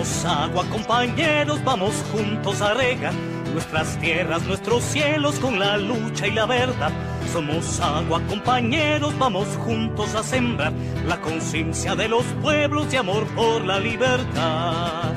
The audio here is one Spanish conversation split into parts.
Somos agua, compañeros, vamos juntos a regar nuestras tierras, nuestros cielos con la lucha y la verdad. Somos agua, compañeros, vamos juntos a sembrar la conciencia de los pueblos de amor por la libertad.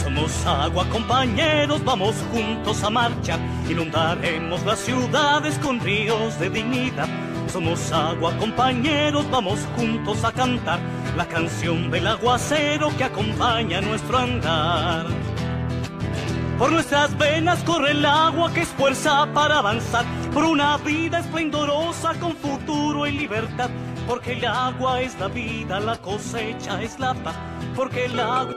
Somos agua, compañeros, vamos juntos a marchar, inundaremos las ciudades con ríos de dignidad. Somos agua, compañeros, vamos juntos a cantar la canción del aguacero que acompaña nuestro andar. Por nuestras venas corre el agua que es fuerza para avanzar, por una vida esplendorosa con futuro y libertad. Porque el agua es la vida, la cosecha es la paz, porque el agua...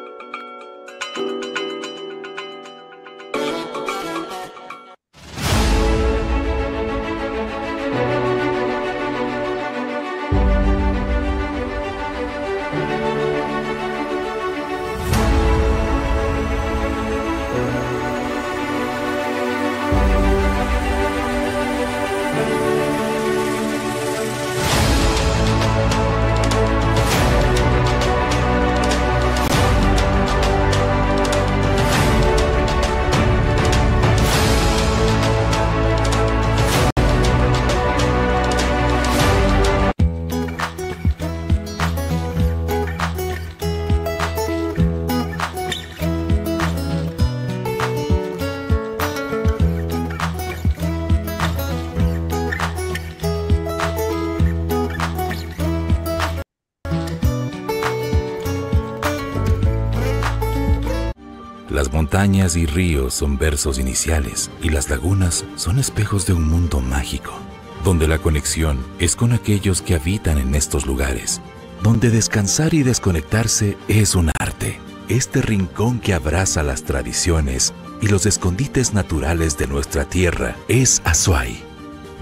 Las montañas y ríos son versos iniciales y las lagunas son espejos de un mundo mágico, donde la conexión es con aquellos que habitan en estos lugares, donde descansar y desconectarse es un arte. Este rincón que abraza las tradiciones y los escondites naturales de nuestra tierra es Azuay,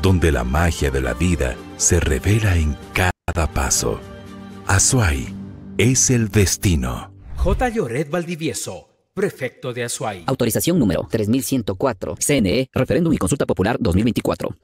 donde la magia de la vida se revela en cada paso. Azuay es el destino. J. Lloret Valdivieso, prefecto de Azuay. Autorización número 3104. CNE, Referéndum y Consulta Popular 2024.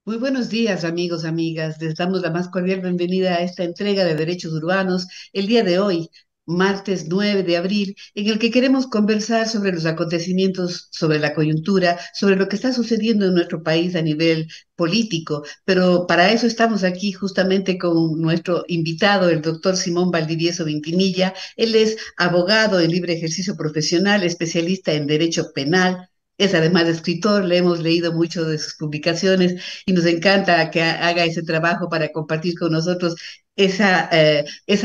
Muy buenos días, amigos, amigas. Les damos la más cordial bienvenida a esta entrega de Derechos Urbanos el día de hoy, martes 9 de abril, en el que queremos conversar sobre los acontecimientos, sobre la coyuntura, sobre lo que está sucediendo en nuestro país a nivel político. Pero para eso estamos aquí justamente con nuestro invitado, el doctor Simón Valdivieso Vintimilla. Él es abogado en libre ejercicio profesional, especialista en derecho penal. Es además escritor, le hemos leído mucho de sus publicaciones y nos encanta que haga ese trabajo para compartir con nosotros esa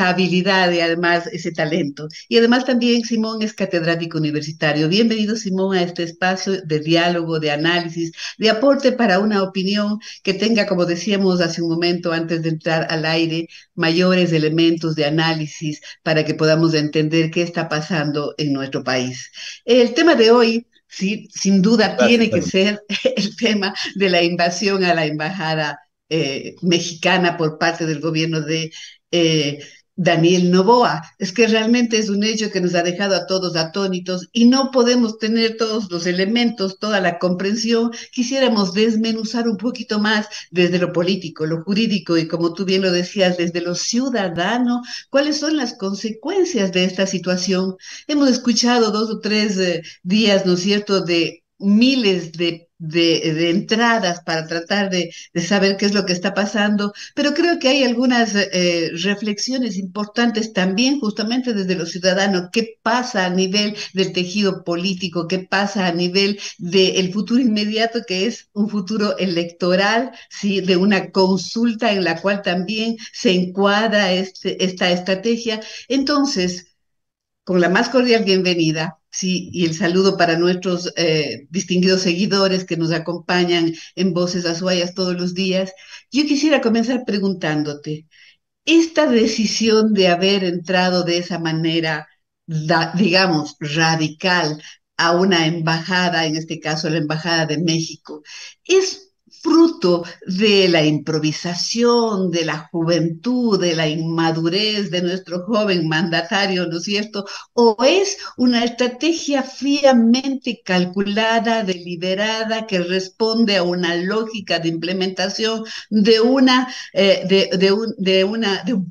habilidad y además ese talento. Y además también Simón es catedrático universitario. Bienvenido, Simón, a este espacio de diálogo, de análisis, de aporte para una opinión que tenga, como decíamos hace un momento antes de entrar al aire, mayores elementos de análisis para que podamos entender qué está pasando en nuestro país. El tema de hoy, sí, sin duda tiene que ser el tema de la invasión a la embajada mexicana por parte del gobierno de Daniel Noboa. Es que realmente es un hecho que nos ha dejado a todos atónitos y no podemos tener todos los elementos, toda la comprensión. Quisiéramos desmenuzar un poquito más desde lo político, lo jurídico y, como tú bien lo decías, desde lo ciudadano, cuáles son las consecuencias de esta situación. Hemos escuchado 2 o 3 días, ¿no es cierto?, de miles de entradas para tratar de saber qué es lo que está pasando, pero creo que hay algunas reflexiones importantes también justamente desde los ciudadanos, qué pasa a nivel del tejido político, qué pasa a nivel del futuro inmediato, que es un futuro electoral, ¿sí?, de una consulta en la cual también se encuadra esta estrategia. Entonces, con la más cordial bienvenida, sí, y el saludo para nuestros distinguidos seguidores que nos acompañan en Voces Azuayas todos los días, yo quisiera comenzar preguntándote, esta decisión de haber entrado de esa manera, digamos, radical a una embajada, en este caso la Embajada de México, ¿es fruto de la improvisación, de la juventud, de la inmadurez de nuestro joven mandatario, ¿no es cierto? ¿O es una estrategia fríamente calculada, deliberada, que responde a una lógica de implementación de un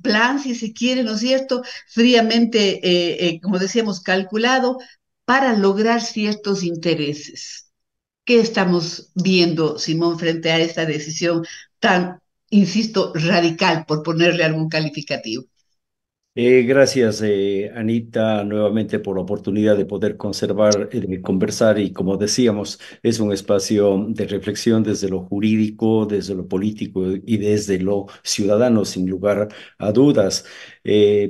plan, si se quiere, ¿no es cierto? Fríamente, como decíamos, calculado para lograr ciertos intereses. ¿Qué estamos viendo, Simón, frente a esta decisión tan, insisto, radical, por ponerle algún calificativo? Gracias, Anita, nuevamente por la oportunidad de poder conservar, de conversar y como decíamos, es un espacio de reflexión desde lo jurídico, desde lo político y desde lo ciudadano, sin lugar a dudas,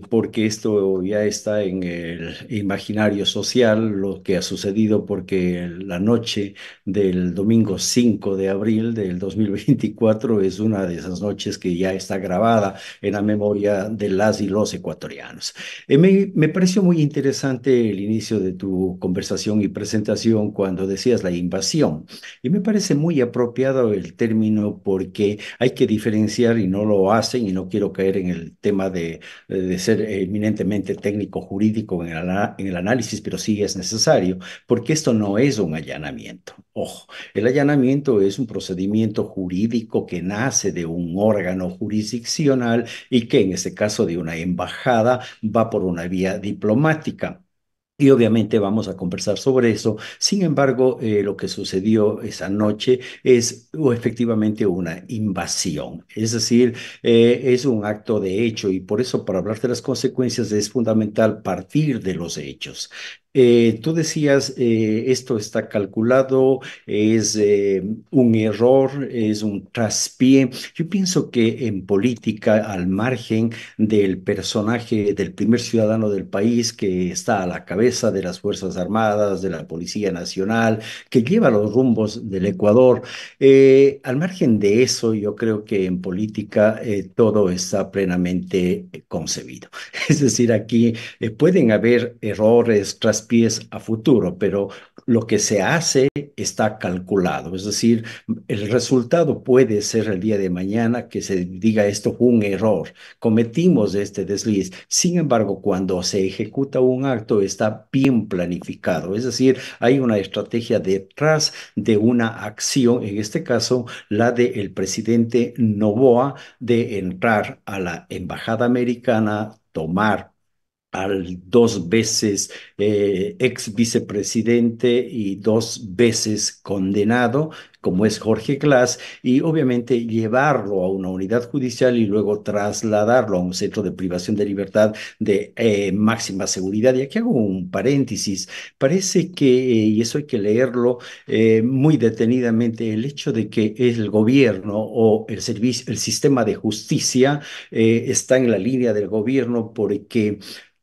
porque esto ya está en el imaginario social, lo que ha sucedido, porque la noche del domingo 5 de abril del 2024 es una de esas noches que ya está grabada en la memoria de las y los ecuatorianos. Me pareció muy interesante el inicio de tu conversación y presentación cuando decías la invasión. Y me parece muy apropiado el término porque hay que diferenciar y no lo hacen, y no quiero caer en el tema de ser eminentemente técnico jurídico en el análisis, pero sí es necesario, porque esto no es un allanamiento. Ojo, el allanamiento es un procedimiento jurídico que nace de un órgano jurisdiccional y que en este caso de una embajada va por una vía diplomática. Y obviamente vamos a conversar sobre eso. Sin embargo, lo que sucedió esa noche es efectivamente una invasión. Es decir, es un acto de hecho y por eso para hablar de las consecuencias es fundamental partir de los hechos. Tú decías, esto está calculado, es un error, es un traspié. Yo pienso que en política, al margen del personaje del primer ciudadano del país que está a la cabeza de las Fuerzas Armadas, de la Policía Nacional, que lleva los rumbos del Ecuador, al margen de eso, yo creo que en política todo está plenamente concebido. Es decir, aquí pueden haber errores, traspiés a futuro, pero lo que se hace está calculado. Es decir, el resultado puede ser el día de mañana que se diga esto fue un error, cometimos este desliz. Sin embargo, cuando se ejecuta un acto está bien planificado. Es decir, hay una estrategia detrás de una acción, en este caso la del presidente Noboa, de entrar a la embajada americana, tomar al dos veces ex vicepresidente y dos veces condenado, como es Jorge Glass, y obviamente llevarlo a una unidad judicial y luego trasladarlo a un centro de privación de libertad de máxima seguridad. Y aquí hago un paréntesis. Parece que, y eso hay que leerlo muy detenidamente, el hecho de que el gobierno o el servicio, el sistema de justicia está en la línea del gobierno porque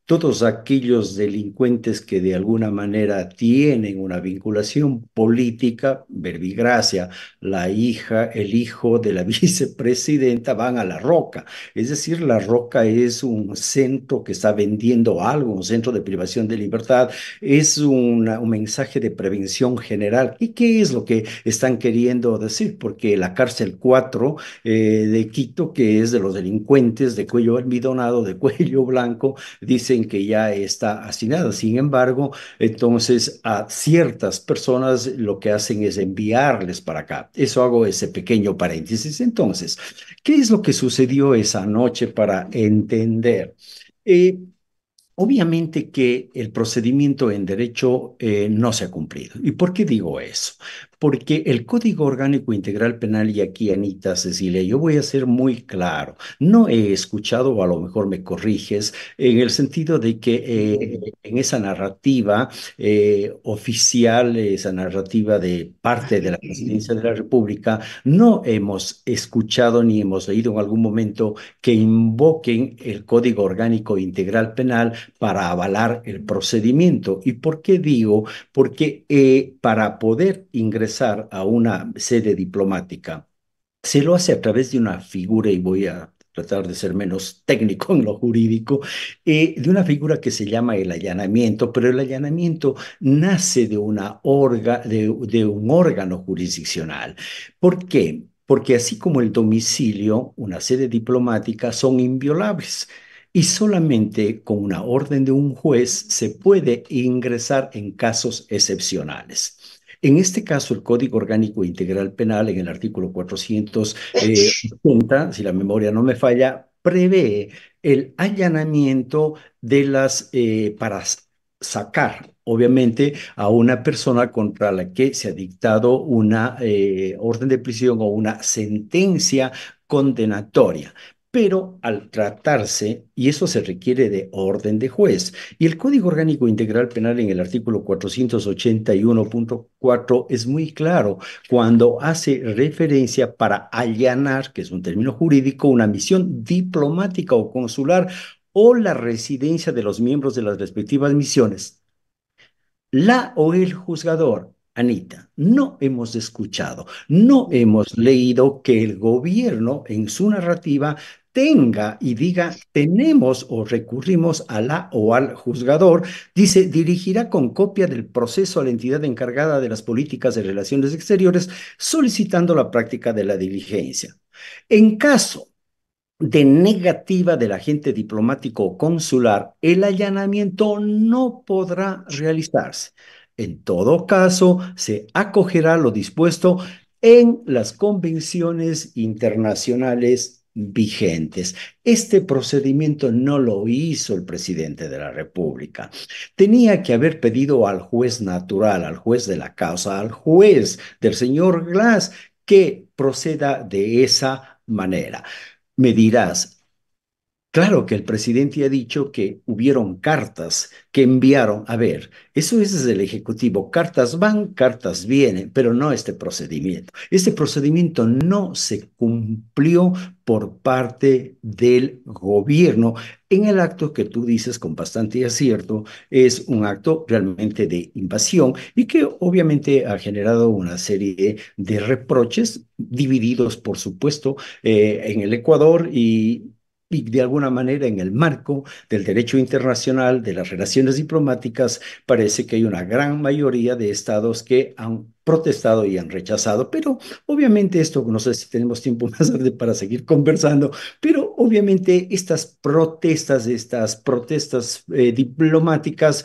todos aquellos delincuentes que de alguna manera tienen una vinculación política, verbigracia, la hija, el hijo de la vicepresidenta van a La Roca. Es decir, La Roca es un centro que está vendiendo algo, un centro de privación de libertad, es un mensaje de prevención general. ¿Y qué es lo que están queriendo decir? Porque la cárcel 4 de Quito, que es de los delincuentes de cuello almidonado, de cuello blanco, dicen que ya está asignada. Sin embargo, entonces a ciertas personas lo que hacen es enviarles para acá. Eso hago ese pequeño paréntesis. Entonces, ¿qué es lo que sucedió esa noche para entender? Eh, Obviamente que el procedimiento en derecho no se ha cumplido. ¿Y por qué digo eso? Porque el Código Orgánico Integral Penal, y aquí, Anita, Cecilia, yo voy a ser muy claro, no he escuchado, o a lo mejor me corriges, en el sentido de que en esa narrativa oficial, esa narrativa de parte de la Presidencia de la República, no hemos escuchado ni hemos leído en algún momento que invoquen el Código Orgánico Integral Penal para avalar el procedimiento. ¿Y por qué digo? Porque para poder ingresar a una sede diplomática, se lo hace a través de una figura, y voy a tratar de ser menos técnico en lo jurídico, de una figura que se llama el allanamiento, pero el allanamiento nace de un órgano jurisdiccional. ¿Por qué? Porque así como el domicilio, una sede diplomática son inviolables y solamente con una orden de un juez se puede ingresar en casos excepcionales. En este caso, el Código Orgánico Integral Penal, en el artículo 480, si la memoria no me falla, prevé el allanamiento para sacar, obviamente, a una persona contra la que se ha dictado una orden de prisión o una sentencia condenatoria. Pero al tratarse, y eso se requiere de orden de juez, y el Código Orgánico Integral Penal en el artículo 481.4 es muy claro cuando hace referencia para allanar, que es un término jurídico, una misión diplomática o consular o la residencia de los miembros de las respectivas misiones. La o el juzgador, Anita, no hemos escuchado, no hemos leído que el gobierno en su narrativa tenga y diga, tenemos o recurrimos a la o al juzgador, dice, dirigirá con copia del proceso a la entidad encargada de las políticas de relaciones exteriores, solicitando la práctica de la diligencia. En caso de negativa del agente diplomático o consular, el allanamiento no podrá realizarse. En todo caso, se acogerá lo dispuesto en las convenciones internacionales vigentes. Este procedimiento no lo hizo el presidente de la República. Tenía que haber pedido al juez natural, al juez de la causa, al juez del señor Glass, que proceda de esa manera. Me dirás, claro que el presidente ha dicho que hubieron cartas que enviaron. A ver, eso es desde el Ejecutivo. Cartas van, cartas vienen, pero no este procedimiento. Este procedimiento no se cumplió por parte del gobierno en el acto que tú dices con bastante acierto. Es un acto realmente de invasión y que obviamente ha generado una serie de reproches divididos, por supuesto, en el Ecuador y de alguna manera en el marco del derecho internacional, de las relaciones diplomáticas, parece que hay una gran mayoría de estados que han protestado y han rechazado, pero obviamente esto, no sé si tenemos tiempo más tarde para seguir conversando, pero obviamente estas protestas diplomáticas,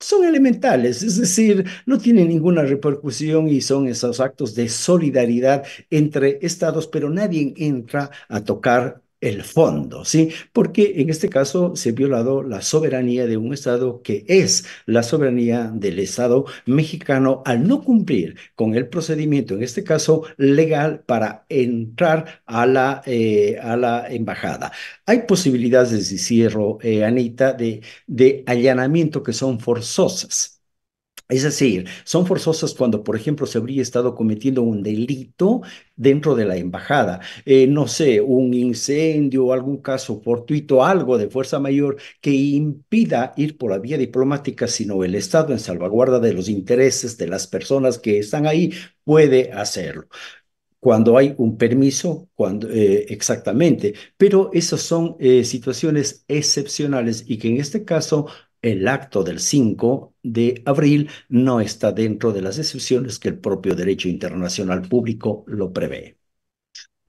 son elementales, es decir, no tienen ninguna repercusión y son esos actos de solidaridad entre estados, pero nadie entra a tocar el fondo, ¿sí? Porque en este caso se ha violado la soberanía de un estado que es la soberanía del estado mexicano al no cumplir con el procedimiento, en este caso legal, para entrar a la embajada. Hay posibilidades, y cierro, Anita, de allanamiento que son forzosas. Es decir, son forzosas cuando, por ejemplo, se habría estado cometiendo un delito dentro de la embajada. No sé, un incendio o algún caso fortuito, algo de fuerza mayor que impida ir por la vía diplomática, sino el Estado en salvaguarda de los intereses de las personas que están ahí puede hacerlo. Cuando hay un permiso, exactamente, pero esas son situaciones excepcionales y que en este caso el acto del 5 de abril no está dentro de las excepciones que el propio derecho internacional público lo prevé.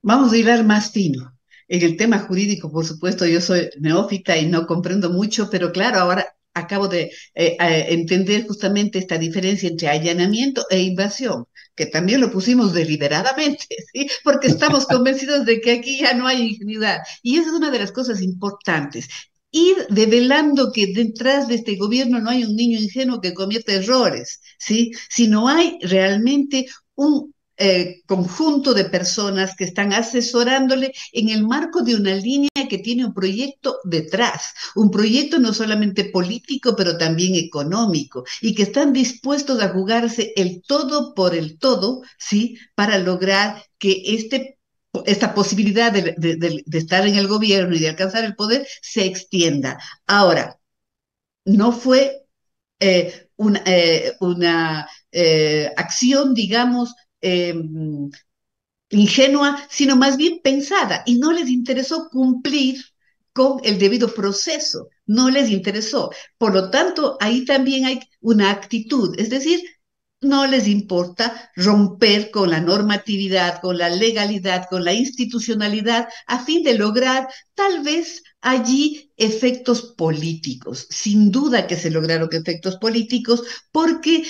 Vamos a hilar más fino. En el tema jurídico, por supuesto, yo soy neófita y no comprendo mucho, pero claro, ahora acabo de entender justamente esta diferencia entre allanamiento e invasión, que también lo pusimos deliberadamente, ¿sí? Porque estamos convencidos de que aquí ya no hay impunidad. Y esa es una de las cosas importantes. Ir develando que detrás de este gobierno no hay un niño ingenuo que cometa errores, ¿sí? Sino hay realmente un conjunto de personas que están asesorándole en el marco de una línea que tiene un proyecto detrás, un proyecto no solamente político, pero también económico, y que están dispuestos a jugarse el todo por el todo, ¿sí? Para lograr que esta posibilidad de estar en el gobierno y de alcanzar el poder se extienda. Ahora, no fue una acción, digamos, ingenua, sino más bien pensada, y no les interesó cumplir con el debido proceso, no les interesó. Por lo tanto, ahí también hay una actitud, es decir, no les importa romper con la normatividad, con la legalidad, con la institucionalidad, a fin de lograr tal vez allí efectos políticos. Sin duda que se lograron efectos políticos porque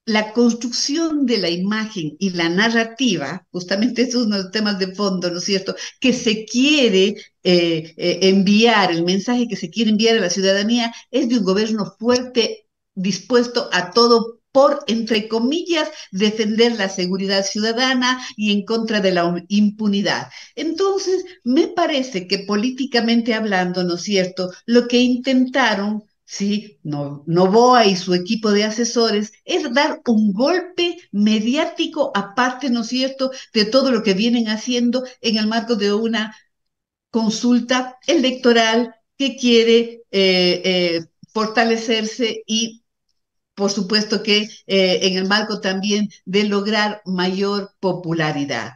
la construcción de la imagen y la narrativa, justamente esos son los temas de fondo, ¿no es cierto?, que se quiere enviar, el mensaje que se quiere enviar a la ciudadanía es de un gobierno fuerte, dispuesto a todo por, entre comillas, defender la seguridad ciudadana y en contra de la impunidad. Entonces, me parece que políticamente hablando, ¿no es cierto?, lo que intentaron, sí, Novoa y su equipo de asesores, es dar un golpe mediático aparte, ¿no es cierto?, de todo lo que vienen haciendo en el marco de una consulta electoral que quiere fortalecerse y por supuesto que en el marco también de lograr mayor popularidad.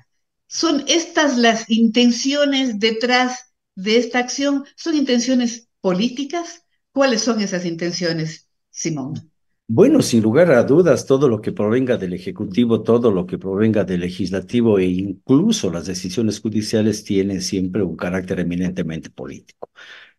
¿Son estas las intenciones detrás de esta acción? ¿Son intenciones políticas? ¿Cuáles son esas intenciones, Simón? Bueno, sin lugar a dudas, todo lo que provenga del Ejecutivo, todo lo que provenga del Legislativo e incluso las decisiones judiciales tienen siempre un carácter eminentemente político.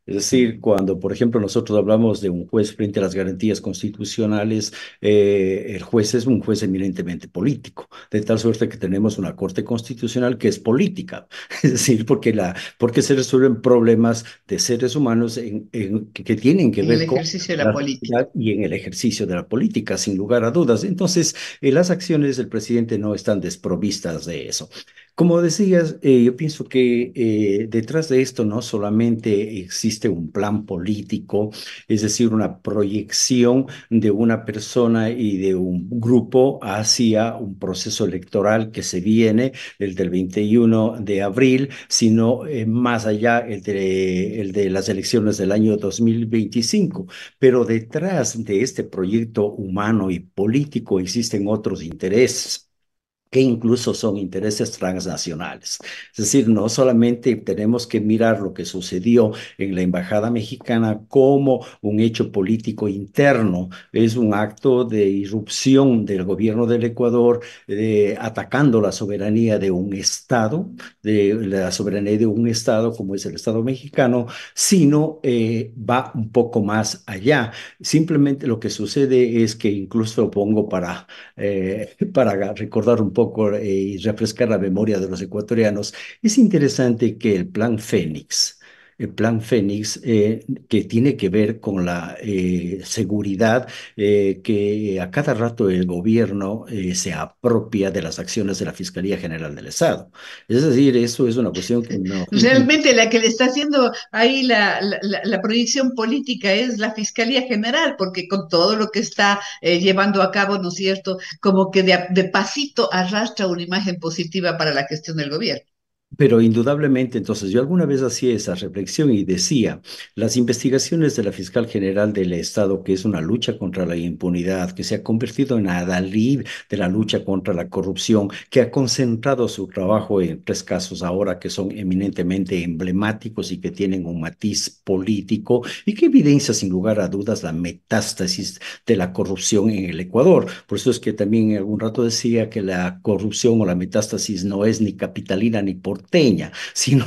Es decir, cuando, por ejemplo, nosotros hablamos de un juez frente a las garantías constitucionales, el juez es un juez eminentemente político, de tal suerte que tenemos una Corte Constitucional que es política, es decir, porque se resuelven problemas de seres humanos que tienen que En el ver con ejercicio de la la política. sociedad y en el ejercicio de la política, sin lugar a dudas. Entonces, las acciones del presidente no están desprovistas de eso. Como decías, yo pienso que detrás de esto no solamente existe un plan político, es decir, una proyección de una persona y de un grupo hacia un proceso electoral que se viene, el del 21 de abril, sino más allá el de las elecciones del año 2025. Pero detrás de este proyecto humano y político existen otros intereses que incluso son intereses transnacionales. Es decir, no solamente tenemos que mirar lo que sucedió en la Embajada Mexicana como un hecho político interno, es un acto de irrupción del gobierno del Ecuador, atacando la soberanía de un Estado, de la soberanía de un Estado como es el Estado mexicano, sino va un poco más allá. Simplemente lo que sucede es que incluso lo pongo para recordar un poco y refrescar la memoria de los ecuatorianos, es interesante que el Plan Fénix, que tiene que ver con la seguridad, que a cada rato el gobierno se apropia de las acciones de la Fiscalía General del Estado. Es decir, eso es una cuestión que no. Realmente la que le está haciendo ahí la proyección política es la Fiscalía General, porque con todo lo que está llevando a cabo, ¿no es cierto?, como que de pasito arrastra una imagen positiva para la gestión del gobierno. Pero indudablemente, entonces, yo alguna vez hacía esa reflexión y decía, las investigaciones de la fiscal general del Estado, que es una lucha contra la impunidad, que se ha convertido en adalid de la lucha contra la corrupción, que ha concentrado su trabajo en tres casos ahora que son eminentemente emblemáticos y que tienen un matiz político y que evidencia sin lugar a dudas la metástasis de la corrupción en el Ecuador. Por eso es que también algún rato decía que la corrupción o la metástasis no es ni capitalina ni porteña, sino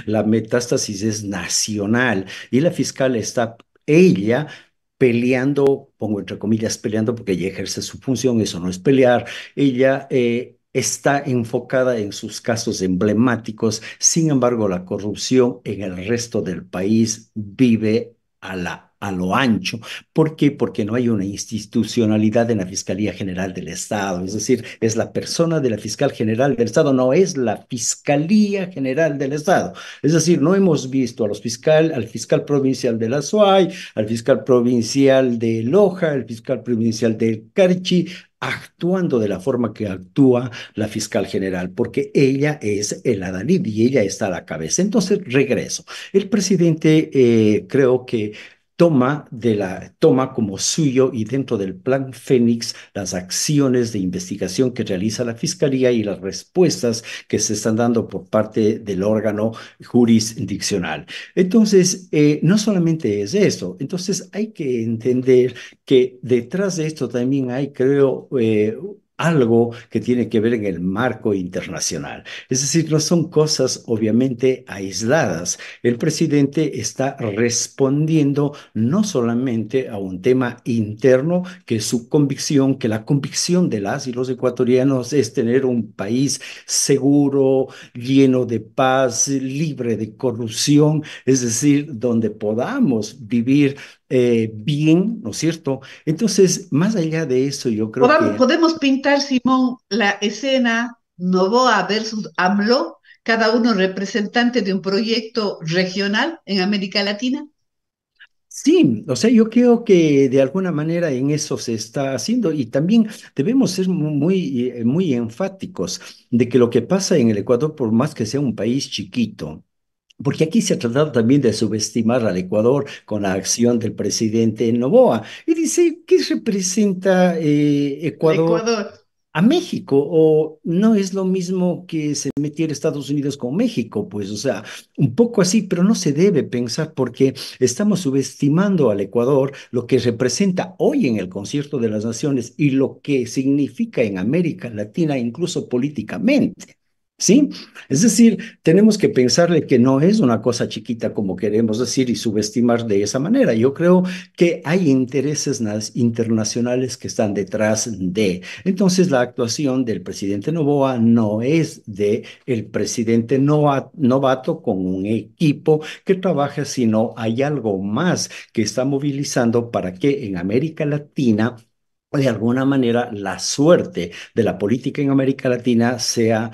la metástasis es nacional y la fiscal está, ella, peleando, pongo entre comillas, peleando porque ella ejerce su función, eso no es pelear, ella está enfocada en sus casos emblemáticos, sin embargo, la corrupción en el resto del país vive a lo ancho. ¿Por qué? Porque no hay una institucionalidad en la Fiscalía General del Estado. Es decir, es la persona de la Fiscal General del Estado, no es la Fiscalía General del Estado. Es decir, no hemos visto al fiscal provincial de la SUAY, al fiscal provincial de Loja, al fiscal provincial de Carchi, actuando de la forma que actúa la fiscal general, porque ella es el adalid y ella está a la cabeza. Entonces, regreso. El presidente creo que toma como suyo y dentro del Plan Fénix las acciones de investigación que realiza la Fiscalía y las respuestas que se están dando por parte del órgano jurisdiccional. Entonces, no solamente es eso, entonces hay que entender que detrás de esto también hay, creo, algo que tiene que ver en el marco internacional. Es decir, no son cosas obviamente aisladas. El presidente está respondiendo no solamente a un tema interno, que es su convicción, que la convicción de las y los ecuatorianos es tener un país seguro, lleno de paz, libre de corrupción, es decir, donde podamos vivir bien, ¿no es cierto? Entonces, más allá de eso, yo creo que Podemos pintar, Simón, la escena Novoa versus AMLO, cada uno representante de un proyecto regional en América Latina. sí, o sea, yo creo que de alguna manera en eso se está haciendo y también debemos ser muy enfáticos de que lo que pasa en el Ecuador, por más que sea un país chiquito, porque aquí se ha tratado también de subestimar al Ecuador con la acción del presidente Noboa. Y dice, ¿qué representa Ecuador Ecuador. a México? ¿O no es lo mismo que se metiera Estados Unidos con México? Pues, o sea, un poco así, pero no se debe pensar porque estamos subestimando al Ecuador, lo que representa hoy en el Concierto de las Naciones y lo que significa en América Latina, incluso políticamente. ¿Sí? Es decir, tenemos que pensarle que no es una cosa chiquita como queremos decir y subestimar de esa manera. Yo creo que hay intereses internacionales que están detrás de. Entonces, la actuación del presidente Noboa no es de el presidente novato con un equipo que trabaja, sino hay algo más que está movilizando para que en América Latina de alguna manera la suerte de la política en América Latina sea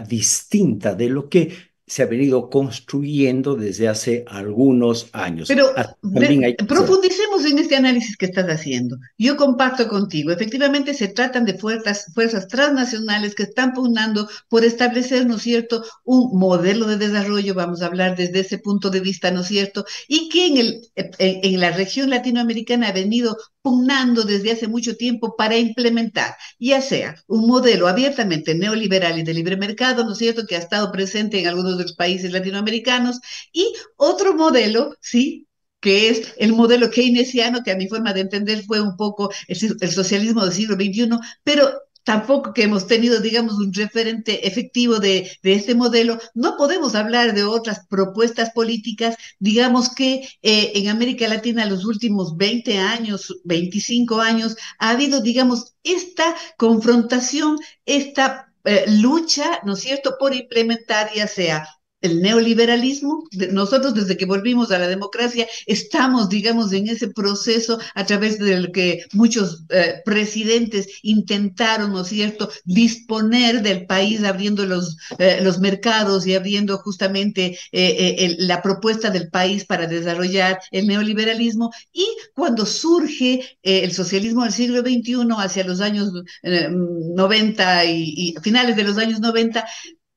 distinta de lo que se ha venido construyendo desde hace algunos años. Pero También hay que hacer. profundicemos en este análisis que estás haciendo. Yo comparto contigo. Efectivamente, se tratan de fuerzas transnacionales que están pugnando por establecer, ¿no es cierto?, un modelo de desarrollo, vamos a hablar desde ese punto de vista, ¿no es cierto?, y que en la región latinoamericana ha venido pugnando desde hace mucho tiempo para implementar, ya sea un modelo abiertamente neoliberal y de libre mercado, ¿no es cierto?, que ha estado presente en algunos de los países latinoamericanos, y otro modelo, ¿sí?, que es el modelo keynesiano, que a mi forma de entender fue un poco el socialismo del siglo XXI, pero tampoco que hemos tenido, digamos, un referente efectivo de este modelo. No podemos hablar de otras propuestas políticas, digamos que en América Latina los últimos 20 años, 25 años, ha habido, digamos, esta confrontación, esta lucha, ¿no es cierto?, por implementar ya sea el neoliberalismo. Nosotros desde que volvimos a la democracia estamos, digamos, en ese proceso a través del que muchos presidentes intentaron, ¿no es cierto?, disponer del país abriendo los mercados y abriendo justamente la propuesta del país para desarrollar el neoliberalismo. Y cuando surge el socialismo del siglo XXI hacia los años 90 y finales de los años 90,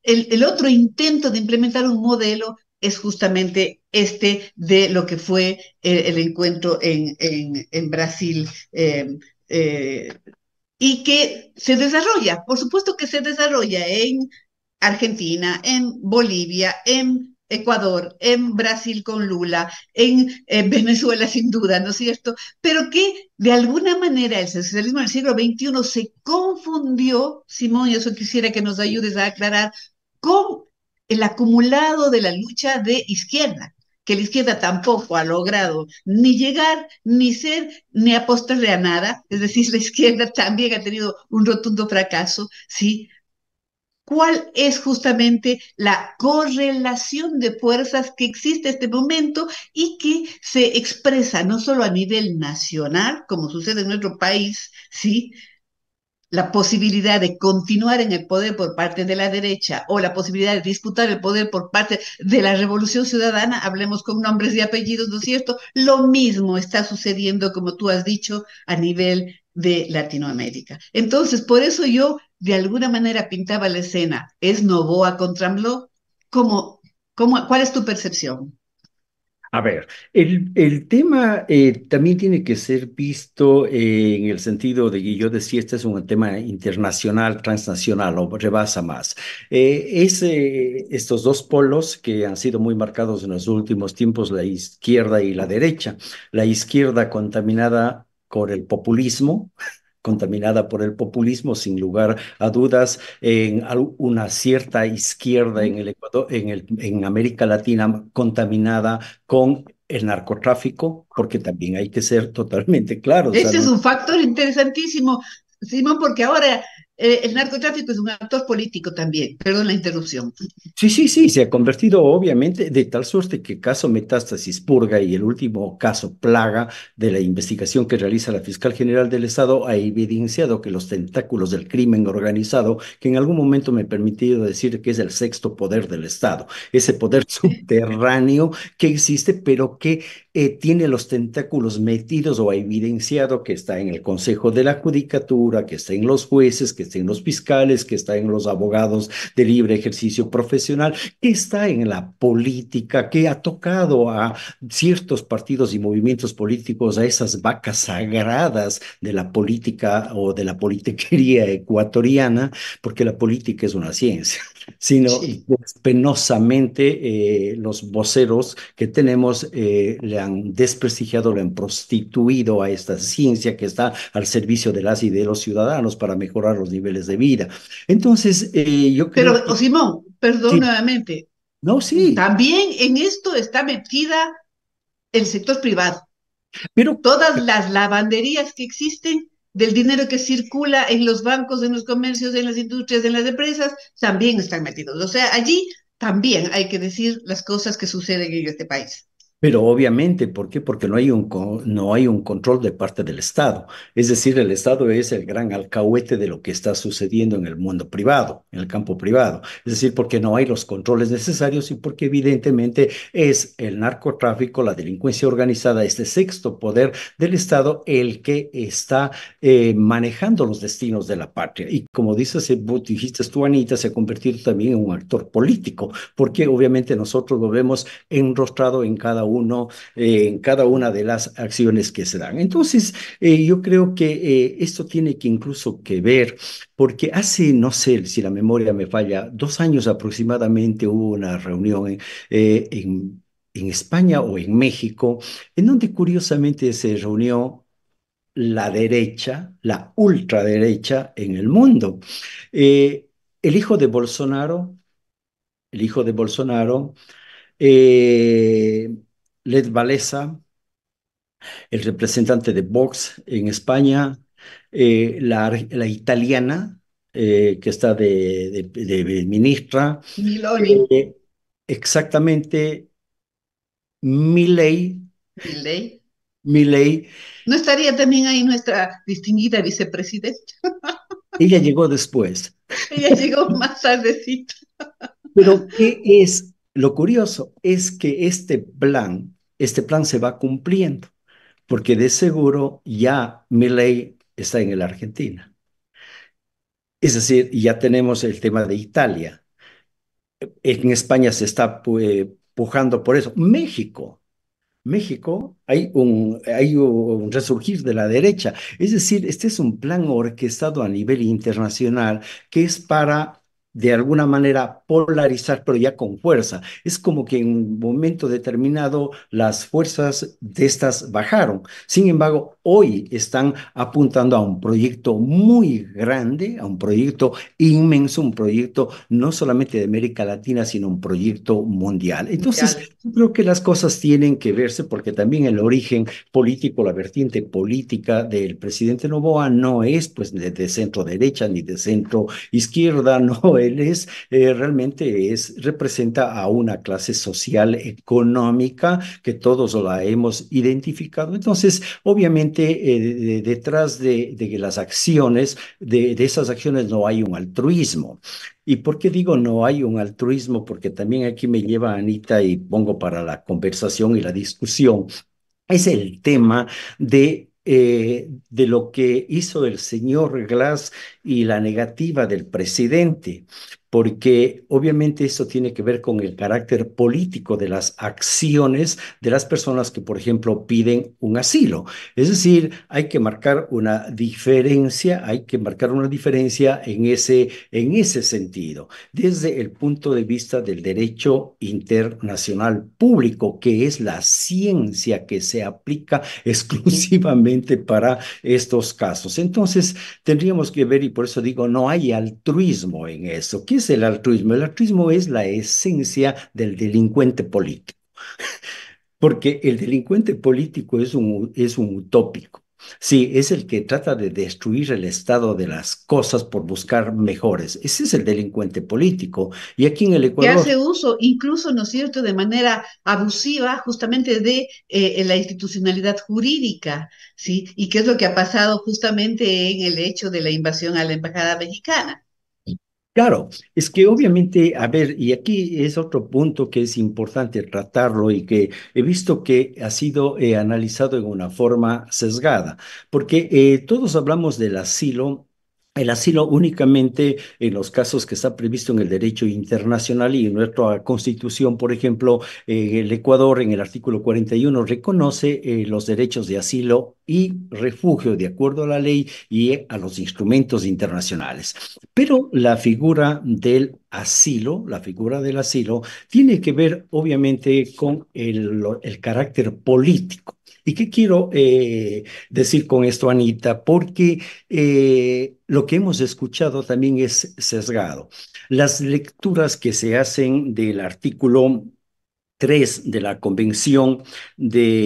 el otro intento de implementar un modelo es justamente este de lo que fue el encuentro en Brasil, eh, y que se desarrolla, por supuesto que se desarrolla en Argentina, en Bolivia, en Ecuador, en Brasil con Lula, en Venezuela sin duda, ¿no es cierto? Pero que de alguna manera el socialismo del siglo XXI se confundió, Simón, y eso quisiera que nos ayudes a aclarar, con el acumulado de la lucha de izquierda, que la izquierda tampoco ha logrado ni llegar, ni ser, ni apostarle a nada. Es decir, la izquierda también ha tenido un rotundo fracaso, ¿sí? ¿Cuál es justamente la correlación de fuerzas que existe en este momento y que se expresa no solo a nivel nacional, como sucede en nuestro país, ¿sí?, la posibilidad de continuar en el poder por parte de la derecha o la posibilidad de disputar el poder por parte de la revolución ciudadana, hablemos con nombres y apellidos, ¿no es cierto? Lo mismo está sucediendo, como tú has dicho, a nivel de Latinoamérica. Entonces, por eso yo de alguna manera pintaba la escena. ¿Es Noboa contra AMLO? ¿Cuál es tu percepción? A ver, el tema también tiene que ser visto en el sentido de que yo decía, este es un tema internacional, transnacional, o rebasa más. Estos dos polos que han sido muy marcados en los últimos tiempos, la izquierda y la derecha. La izquierda contaminada por el populismo, contaminada por el populismo, sin lugar a dudas, en una cierta izquierda en el Ecuador, en América Latina, contaminada con el narcotráfico, porque también hay que ser totalmente claros. Ese es un factor interesantísimo, Simón, porque ahora el narcotráfico es un actor político también. Perdón la interrupción. Sí, sí, sí, se ha convertido obviamente de tal suerte que caso Metástasis Purga y el último caso Plaga de la investigación que realiza la Fiscal General del Estado ha evidenciado que los tentáculos del crimen organizado, que en algún momento me he permitido decir que es el sexto poder del Estado, ese poder subterráneo que existe, pero que tiene los tentáculos metidos o ha evidenciado que está en el Consejo de la Judicatura, que está en los jueces, que está en los fiscales, que está en los abogados de libre ejercicio profesional, que está en la política, que ha tocado a ciertos partidos y movimientos políticos, a esas vacas sagradas de la política o de la politiquería ecuatoriana, porque la política es una ciencia, sino Sí. penosamente los voceros que tenemos le han desprestigiado, le han prostituido a esta ciencia que está al servicio de las y de los ciudadanos para mejorar los niveles de vida. Entonces, yo Pero, creo que Simón, perdón sí, nuevamente, no, sí, también en esto está metida el sector privado. pero, Todas las lavanderías que existen del dinero que circula en los bancos, en los comercios, en las industrias, en las empresas, también están metidos. O sea, allí también hay que decir las cosas que suceden en este país. pero obviamente, ¿por qué? Porque no hay un control de parte del Estado. Es decir, el Estado es el gran alcahuete de lo que está sucediendo en el mundo privado, en el campo privado. Es decir, porque no hay los controles necesarios y porque evidentemente es el narcotráfico, la delincuencia organizada, este sexto poder del Estado el que está manejando los destinos de la patria. Y como dices, dijiste tú, Anita, se ha convertido también en un actor político, porque obviamente nosotros lo vemos enrostrado en cada una de las acciones que se dan. Entonces, yo creo que esto tiene que incluso que ver, porque hace, no sé si la memoria me falla, 2 años aproximadamente hubo una reunión en España o en México, en donde curiosamente se reunió la derecha, la ultraderecha en el mundo. Eh, el hijo de Bolsonaro, el hijo de Bolsonaro, eh, Led Walesa, el representante de Vox en España, la italiana que está de ministra, Miloni, eh, exactamente Milei, Milei. Milei, ¿No estaría también ahí nuestra distinguida vicepresidenta? ella llegó después. Ella llegó más tardecito. Pero ¿qué es lo curioso? Es que este plan se va cumpliendo, porque de seguro ya Milei está en la Argentina. Es decir, ya tenemos el tema de Italia. En España se está pujando por eso. México, hay un resurgir de la derecha. Es decir, este es un plan orquestado a nivel internacional que es para, de alguna manera, polarizar, pero ya con fuerza. Es como que en un momento determinado las fuerzas de estas bajaron. Sin embargo, hoy están apuntando a un proyecto muy grande, a un proyecto inmenso, un proyecto no solamente de América Latina, sino un proyecto mundial. Entonces, Mundial. yo creo que las cosas tienen que verse porque también el origen político, la vertiente política del presidente Noboa no es pues de centro derecha ni de centro izquierda, no, él realmente representa a una clase social económica que todos la hemos identificado. Entonces, obviamente, detrás de las acciones, de esas acciones no hay un altruismo. ¿Y por qué digo no hay un altruismo? Porque también aquí me lleva Anita y pongo para la conversación y la discusión. Es el tema de lo que hizo el señor Glass y la negativa del presidente. porque obviamente eso tiene que ver con el carácter político de las acciones de las personas que, por ejemplo, piden un asilo. Es decir, hay que marcar una diferencia en ese sentido, desde el punto de vista del derecho internacional público, que es la ciencia que se aplica exclusivamente para estos casos. Entonces, tendríamos que ver, y por eso digo, no hay altruismo en eso. ¿Qué es el altruismo? El altruismo es la esencia del delincuente político, porque el delincuente político es un utópico. Sí, es el que trata de destruir el estado de las cosas por buscar mejores. Ese es el delincuente político. Y aquí en el Que Ecuador, hace uso, incluso, ¿no es cierto?, de manera abusiva justamente de la institucionalidad jurídica, ¿sí? Y qué es lo que ha pasado justamente en el hecho de la invasión a la Embajada Mexicana. claro, es que obviamente, a ver, y aquí es otro punto que es importante tratarlo y que he visto que ha sido analizado en una forma sesgada, porque todos hablamos del asilo. El asilo únicamente en los casos que está previsto en el derecho internacional y en nuestra constitución, por ejemplo, el Ecuador en el artículo 41 reconoce los derechos de asilo y refugio de acuerdo a la ley y a los instrumentos internacionales. Pero la figura del asilo, tiene que ver obviamente con el carácter político. ¿Y qué quiero decir con esto, Anita? Porque lo que hemos escuchado también es sesgado. Las lecturas que se hacen del artículo 3 de la Convención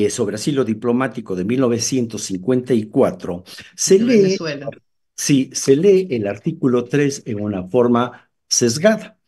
sobre Asilo Diplomático de 1954, se De lee Venezuela. Sí, se lee el artículo 3 en una forma sesgada.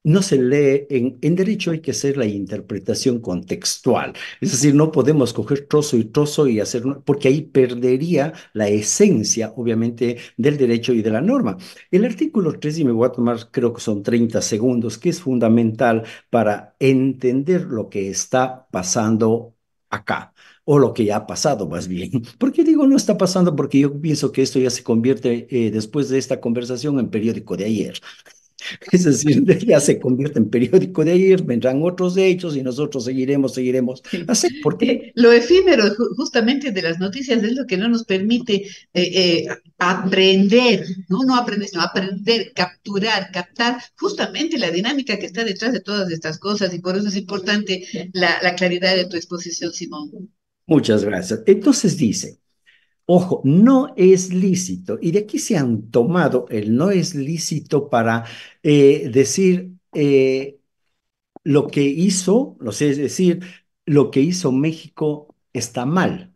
No se lee en derecho, hay que hacer la interpretación contextual. Es decir, no podemos coger trozo y hacer, porque ahí perdería la esencia, obviamente, del derecho y de la norma. El artículo 3 y me voy a tomar, creo que son 30 segundos, que es fundamental para entender lo que está pasando acá o lo que ya ha pasado más bien. ¿Por qué digo no está pasando? Porque yo pienso que esto ya se convierte, después de esta conversación, en periódico de ayer. Es decir, ya se convierte en periódico de ayer, vendrán otros hechos y nosotros seguiremos Sí. así. ¿Por qué? Lo efímero justamente de las noticias es lo que no nos permite aprender, ¿no? No aprender, sino aprender, capturar, captar justamente la dinámica que está detrás de todas estas cosas y por eso es importante la claridad de tu exposición, Simón. Muchas gracias. Entonces dice, ojo, no es lícito, y de aquí se han tomado el no es lícito para decir lo que hizo, o sea, es decir, lo que hizo México está mal.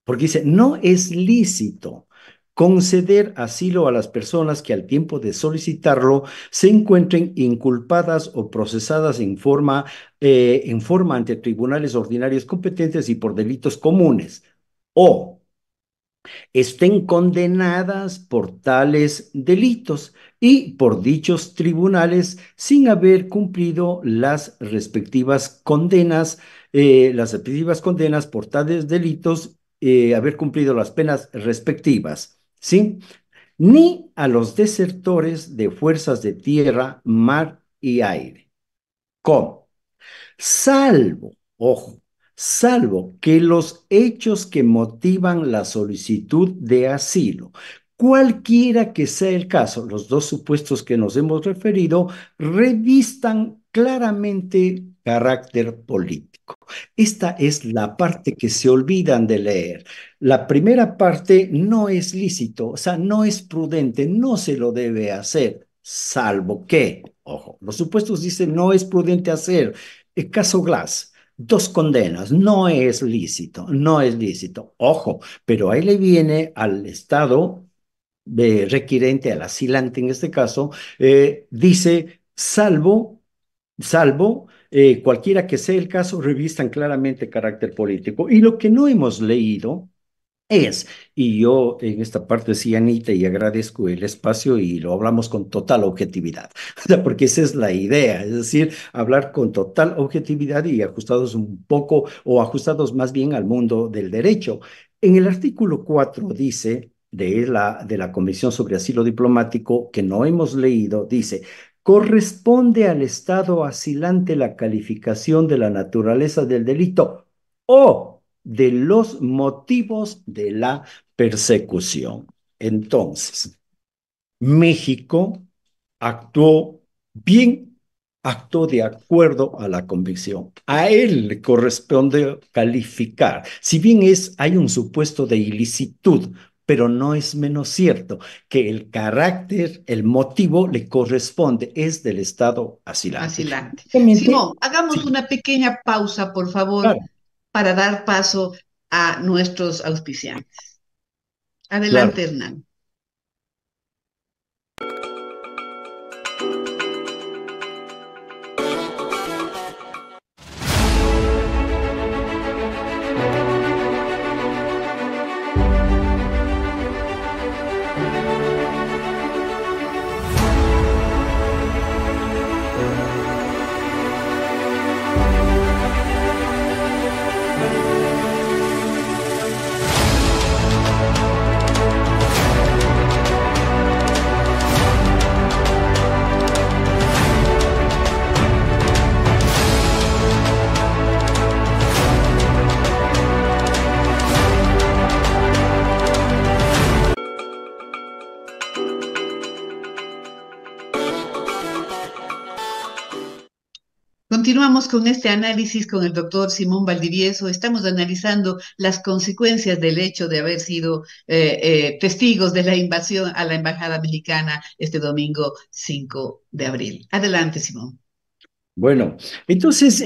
Porque dice, no es lícito conceder asilo a las personas que al tiempo de solicitarlo se encuentren inculpadas o procesadas en forma ante tribunales ordinarios competentes y por delitos comunes, o estén condenadas por tales delitos y por dichos tribunales sin haber cumplido las respectivas condenas por tales delitos, haber cumplido las penas respectivas, ¿sí? Ni a los desertores de fuerzas de tierra, mar y aire. ¿Cómo? Ojo, salvo que los hechos que motivan la solicitud de asilo, cualquiera que sea el caso, los dos supuestos que nos hemos referido, revistan claramente carácter político. Esta es la parte que se olvidan de leer. La primera parte no es lícito, o sea, no es prudente, no se lo debe hacer, salvo que, ojo, los supuestos dicen no es prudente hacer. El caso Glass, dos condenas, no es lícito, no es lícito. Ojo, pero ahí le viene al Estado requirente, al asilante en este caso, dice, salvo cualquiera que sea el caso, revistan claramente carácter político. Y lo que no hemos leído y yo en esta parte sí, Anita, y agradezco el espacio y lo hablamos con total objetividad, o sea, porque esa es la idea, es decir, hablar con total objetividad y ajustados un poco o ajustados más bien al mundo del derecho. En el artículo 4 dice de la Convención sobre Asilo Diplomático, que no hemos leído, dice, corresponde al Estado asilante la calificación de la naturaleza del delito o de los motivos de la persecución. Entonces, México actuó bien, actuó de acuerdo a la convicción. A él le corresponde calificar. Si bien hay un supuesto de ilicitud, pero no es menos cierto que el carácter, el motivo le corresponde, es del Estado asilante. Asilante. Obviamente, Simón, hagamos sí, una pequeña pausa, por favor, claro, para dar paso a nuestros auspiciantes. claro. Adelante, Hernán. Continuamos con este análisis con el doctor Simón Valdivieso. Estamos analizando las consecuencias del hecho de haber sido testigos de la invasión a la Embajada Mexicana este domingo 5 de abril. Adelante, Simón. Bueno, entonces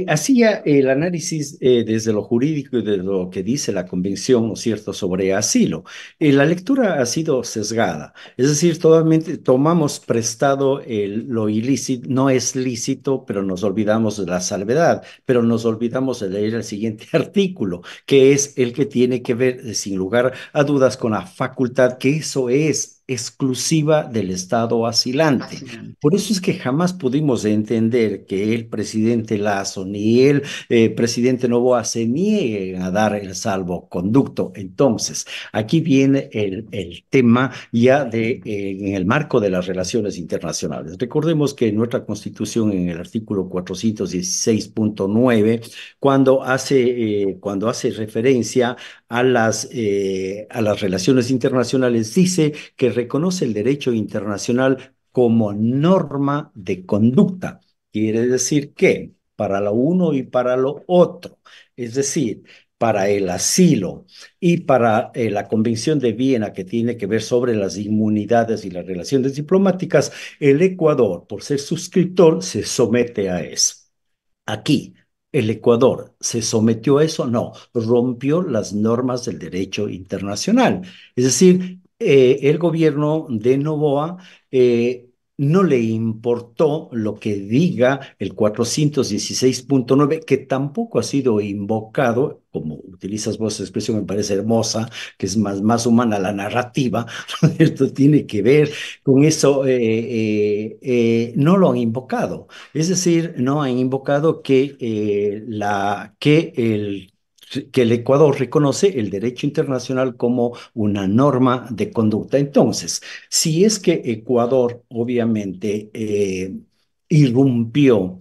hacía el análisis desde lo jurídico y de lo que dice la Convención, ¿no es cierto?, sobre asilo. La lectura ha sido sesgada, es decir, totalmente tomamos prestado lo ilícito, no es lícito, pero nos olvidamos de la salvedad, pero nos olvidamos de leer el siguiente artículo, que es el que tiene que ver, sin lugar a dudas, con la facultad, que eso es exclusiva del Estado asilante. Fascinante. Por eso es que jamás pudimos entender que el presidente Lazo ni el presidente Noboa se nieguen a dar el salvoconducto. Entonces, aquí viene el tema ya en el marco de las relaciones internacionales. Recordemos que en nuestra Constitución, en el artículo 416.9, cuando hace referencia a las relaciones internacionales, dice que reconoce el derecho internacional como norma de conducta. Quiere decir que para lo uno y para lo otro, es decir, para el asilo y para la Convención de Viena, que tiene que ver sobre las inmunidades y las relaciones diplomáticas, el Ecuador, por ser suscriptor, se somete a eso. Aquí, ¿el Ecuador se sometió a eso? No, rompió las normas del derecho internacional. Es decir, el gobierno de Noboa no le importó lo que diga el 416.9, que tampoco ha sido invocado, como utilizas vos esa expresión, me parece hermosa, que es más humana la narrativa. Esto tiene que ver con eso, no lo han invocado. Es decir, no han invocado que el Ecuador reconoce el derecho internacional como una norma de conducta. Entonces, si es que Ecuador obviamente irrumpió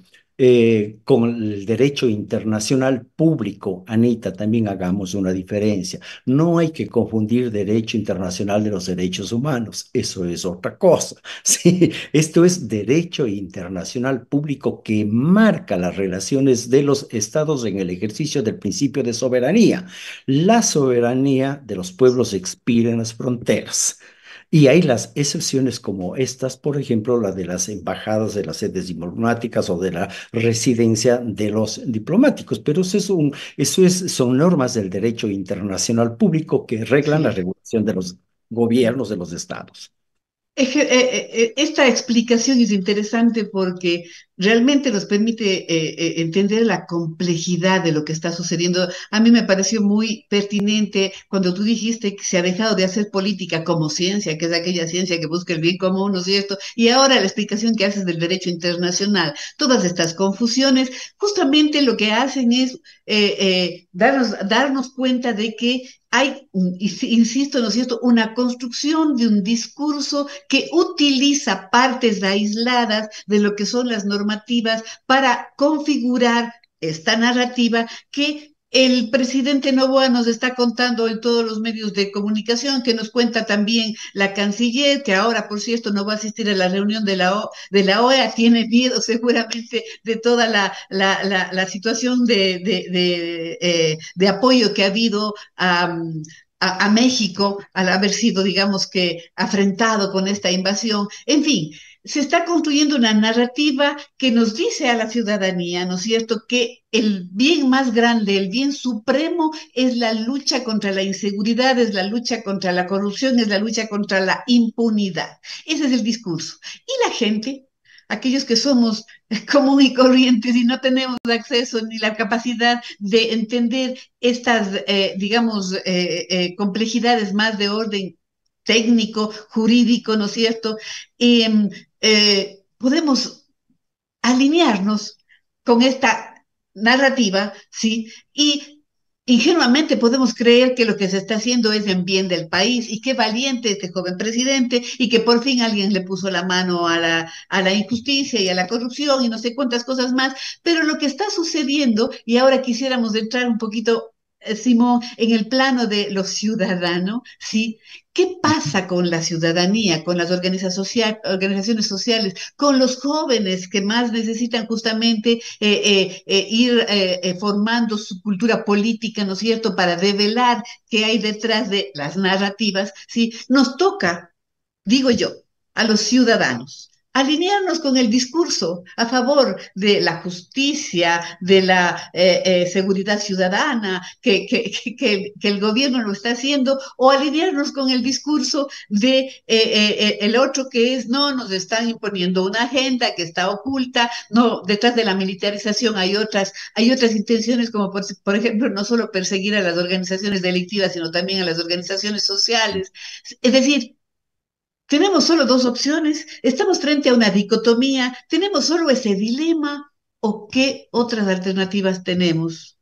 con el derecho internacional público, Anita, también hagamos una diferencia. No hay que confundir derecho internacional de los derechos humanos. Eso es otra cosa. Sí, esto es derecho internacional público que marca las relaciones de los estados en el ejercicio del principio de soberanía. La soberanía de los pueblos expira en las fronteras. Y hay las excepciones como estas, por ejemplo, la de las embajadas, de las sedes diplomáticas o de la residencia de los diplomáticos, pero son normas del derecho internacional público que reglan la Sí. regulación de los gobiernos de los estados. Esta explicación es interesante porque realmente nos permite entender la complejidad de lo que está sucediendo. A mí me pareció muy pertinente cuando tú dijiste que se ha dejado de hacer política como ciencia, que es aquella ciencia que busca el bien común, ¿no es cierto? Y ahora la explicación que haces del derecho internacional. Todas estas confusiones justamente lo que hacen es darnos cuenta de que hay, insisto, ¿no es cierto?, una construcción de un discurso que utiliza partes aisladas de lo que son las normativas para configurar esta narrativa que el presidente Noboa nos está contando en todos los medios de comunicación, que nos cuenta también la canciller, que ahora, por cierto, no va a asistir a la reunión de la OEA, tiene miedo seguramente de toda la situación de apoyo que ha habido a México al haber sido, digamos que, afrentado con esta invasión. En fin, se está construyendo una narrativa que nos dice a la ciudadanía, ¿no es cierto?, que el bien más grande, el bien supremo es la lucha contra la inseguridad, es la lucha contra la corrupción, es la lucha contra la impunidad. Ese es el discurso. Y la gente, aquellos que somos común y corrientes y no tenemos acceso ni la capacidad de entender estas, digamos, complejidades más de orden técnico, jurídico, ¿no es cierto? Podemos alinearnos con esta narrativa, ¿sí? Y ingenuamente podemos creer que lo que se está haciendo es en bien del país y qué valiente este joven presidente y que por fin alguien le puso la mano a la injusticia y a la corrupción y no sé cuántas cosas más, pero lo que está sucediendo, y ahora quisiéramos entrar un poquito, Simón, en el plano de los ciudadanos, ¿sí? ¿Qué pasa con la ciudadanía, con las organizaciones sociales, con los jóvenes que más necesitan justamente ir formando su cultura política, ¿no es cierto?, para develar qué hay detrás de las narrativas? ¿Sí? Nos toca, digo yo, a los ciudadanos alinearnos con el discurso a favor de la justicia, de la seguridad ciudadana, que el gobierno lo está haciendo, o alinearnos con el discurso de el otro que es, no, nos están imponiendo una agenda que está oculta, no, detrás de la militarización hay otras intenciones como por ejemplo no solo perseguir a las organizaciones delictivas, sino también a las organizaciones sociales. Es decir, tenemos solo dos opciones, estamos frente a una dicotomía, tenemos solo ese dilema o qué otras alternativas tenemos.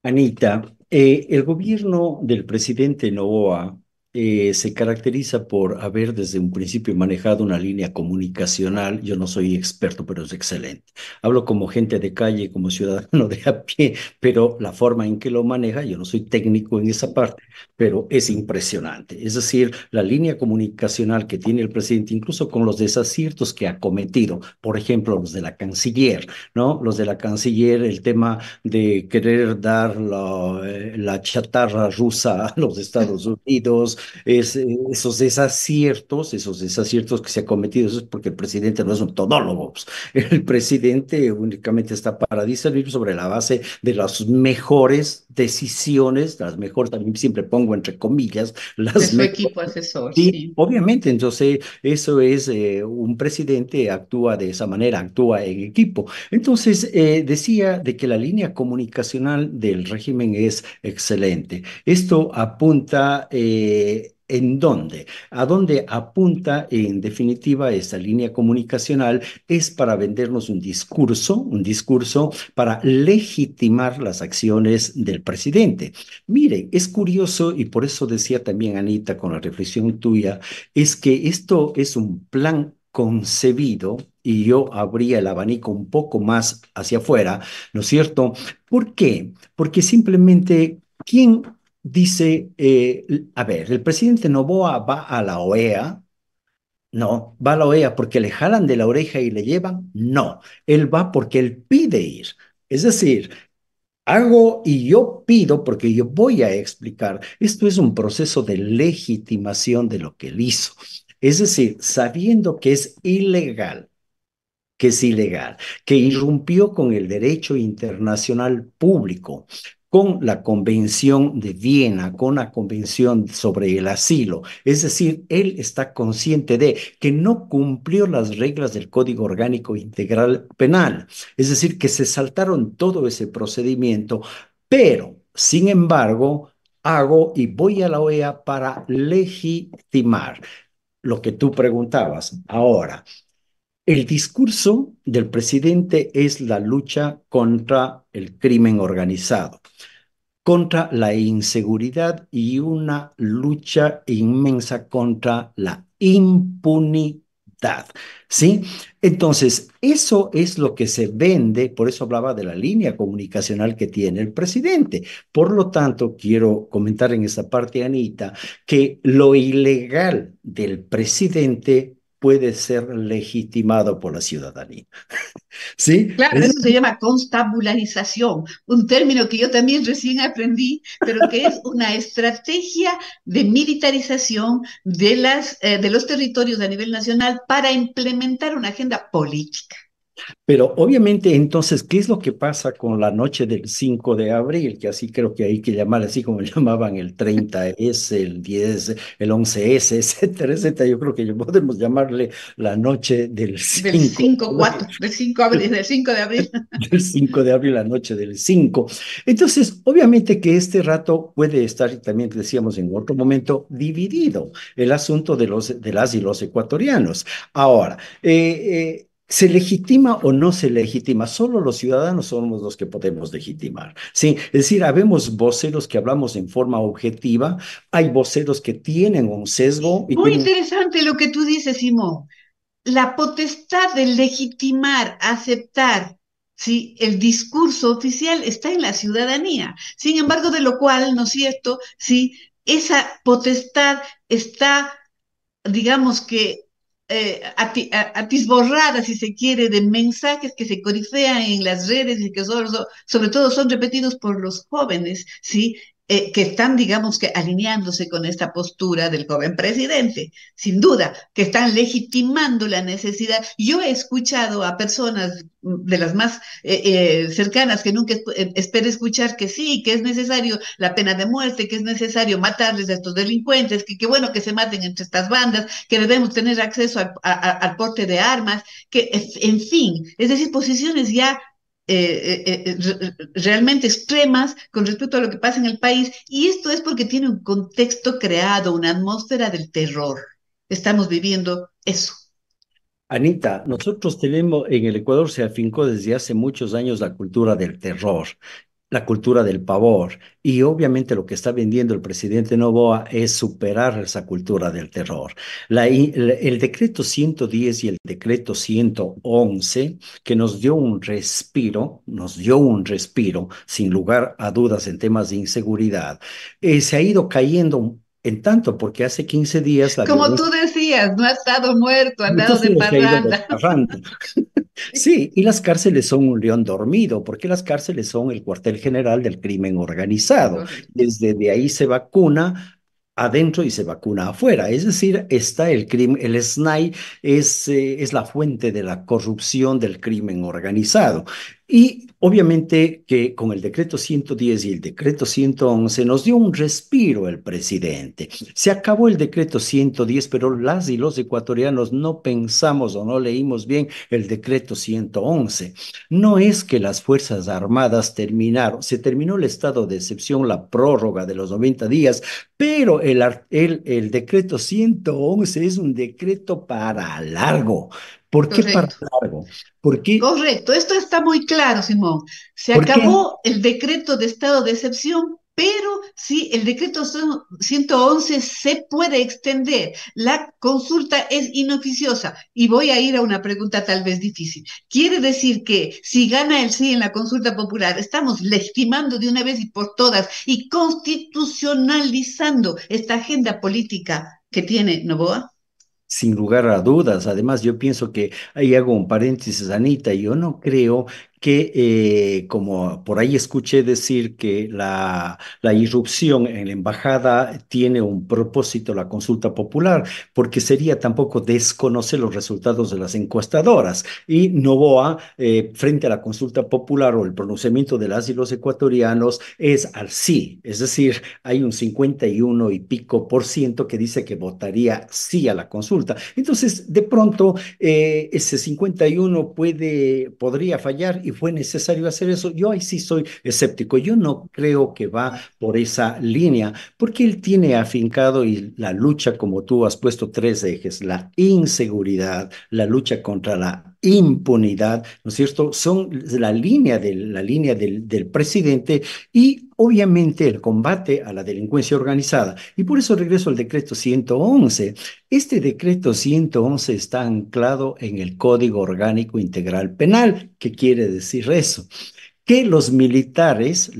Anita, el gobierno del presidente Noboa se caracteriza por haber desde un principio manejado una línea comunicacional. Yo no soy experto, pero es excelente. Hablo como gente de calle, como ciudadano de a pie, pero la forma en que lo maneja, yo no soy técnico en esa parte, pero es impresionante. Es decir, la línea comunicacional que tiene el presidente, incluso con los desaciertos que ha cometido, por ejemplo, los de la canciller, ¿no? Los de la canciller, el tema de querer dar la chatarra rusa a los Estados Unidos, esos desaciertos que se ha cometido, eso es porque el presidente no es un todólogo. Pues. El presidente únicamente está para discernir sobre la base de las mejores decisiones, las mejores, también siempre pongo entre comillas, De las su mejores. equipo asesor, Sí, sí. obviamente, entonces eso es, un presidente actúa de esa manera, actúa en equipo. Entonces, decía de que la línea comunicacional del régimen es excelente. Esto apunta, ¿en dónde? ¿A dónde apunta en definitiva esta línea comunicacional? Es para vendernos un discurso para legitimar las acciones del presidente. Mire, es curioso y por eso decía también Anita con la reflexión tuya, es que esto es un plan concebido y yo abría el abanico un poco más hacia afuera, ¿no es cierto? ¿Por qué? Porque simplemente, ¿quién dice, a ver, el presidente Noboa va a la OEA? No, va a la OEA porque le jalan de la oreja y le llevan. No, él va porque él pide ir. Es decir, hago y yo pido porque yo voy a explicar. Esto es un proceso de legitimación de lo que él hizo. Es decir, sabiendo que es ilegal, que irrumpió con el derecho internacional público, con la Convención de Viena, con la Convención sobre el asilo. Es decir, él está consciente de que no cumplió las reglas del Código Orgánico Integral Penal. Es decir, que se saltaron todo ese procedimiento, pero, sin embargo, hago y voy a la OEA para legitimar lo que tú preguntabas. Ahora, el discurso del presidente es la lucha contra el crimen organizado. contra la inseguridad y una lucha inmensa contra la impunidad. ¿Sí? Entonces, eso es lo que se vende, por eso hablaba de la línea comunicacional que tiene el presidente. Por lo tanto, quiero comentar en esta parte, Anita, que lo ilegal del presidente puede ser legitimado por la ciudadanía. ¿Sí? Claro, eso se llama constabularización, un término que yo también recién aprendí, pero que es una estrategia de militarización de los territorios a nivel nacional para implementar una agenda política. Pero obviamente entonces, ¿qué es lo que pasa con la noche del 5 de abril? Que así creo que hay que llamar así como llamaban el 30S, el 10, el 11S, etcétera, etcétera. Yo creo que ya podemos llamarle la noche del Del 5 5 4 del 5 abril, del 5 de abril. del 5 de abril, la noche del 5. Entonces, obviamente que este rato puede estar, y también decíamos en otro momento, dividido el asunto de las y los ecuatorianos. Ahora, ¿se legitima o no se legitima? Solo los ciudadanos somos los que podemos legitimar. Sí, es decir, habemos voceros que hablamos en forma objetiva, hay voceros que tienen un sesgo y Muy tienen. interesante lo que tú dices, Simón. La potestad de legitimar, aceptar, ¿sí? El discurso oficial está en la ciudadanía. Sin embargo, de lo cual, ¿no es cierto? Sí, esa potestad está, digamos que, atisborrada, si se quiere, de mensajes que se corifean en las redes y que sobre todo son repetidos por los jóvenes, ¿sí? Que están, digamos que, alineándose con esta postura del joven presidente, sin duda, que están legitimando la necesidad. Yo he escuchado a personas de las más cercanas que nunca esperé escuchar que sí, que es necesario la pena de muerte, que es necesario matarles a estos delincuentes, que bueno que se maten entre estas bandas, que debemos tener acceso al porte de armas, que en fin, es decir, posiciones ya realmente extremas con respecto a lo que pasa en el país, y esto es porque tiene un contexto creado, una atmósfera del terror. Estamos viviendo eso. Anita, nosotros tenemos, en el Ecuador se afincó desde hace muchos años la cultura del terror, la cultura del pavor, y obviamente lo que está vendiendo el presidente Noboa es superar esa cultura del terror. El decreto 110 y el decreto 111, que nos dio un respiro, sin lugar a dudas en temas de inseguridad, se ha ido cayendo. En tanto, porque hace 15 días la Como tú violencia. decías, no ha estado muerto, ha andado de Entonces se ha ido parranda. desparrando. Sí, y las cárceles son un león dormido, porque las cárceles son el cuartel general del crimen organizado. Correcto. Desde de ahí se vacuna adentro y se vacuna afuera. Es decir, está el crimen, el SNAI es la fuente de la corrupción del crimen organizado. Y obviamente que con el decreto 110 y el decreto 111 nos dio un respiro el presidente. Se acabó el decreto 110, pero las y los ecuatorianos no pensamos o no leímos bien el decreto 111. No es que las Fuerzas Armadas terminaron, se terminó el estado de excepción, la prórroga de los 90 días, pero el decreto 111 es un decreto para largo. ¿Por qué para Correcto. largo? Porque, Correcto, esto está muy claro, Simón. Se ¿por qué? acabó el decreto de estado de excepción, pero sí, el decreto 111 se puede extender. La consulta es inoficiosa. Y voy a ir a una pregunta tal vez difícil. ¿Quiere decir que si gana el sí en la consulta popular, estamos legitimando de una vez y por todas y constitucionalizando esta agenda política que tiene Novoa? Sin lugar a dudas. Además, yo pienso que ahí hago un paréntesis, Anita. Yo no creo que, como por ahí escuché decir que la irrupción en la embajada tiene un propósito, la consulta popular, porque sería tampoco desconocer los resultados de las encuestadoras. Y Noboa, frente a la consulta popular o el pronunciamiento de las y los ecuatorianos, es al sí. Es decir, hay un 51 y pico por ciento que dice que votaría sí a la consulta. Entonces, de pronto, ese 51 podría fallar y fue necesario hacer eso. Yo ahí sí soy escéptico. Yo no creo que va por esa línea, porque él tiene afincado y la lucha, como tú has puesto tres ejes, la inseguridad, la lucha contra la impunidad, ¿no es cierto? Son la línea del presidente y obviamente el combate a la delincuencia organizada. Y por eso regreso al decreto 111. Este decreto 111 está anclado en el Código Orgánico Integral Penal. ¿Qué quiere decir eso? Que los militares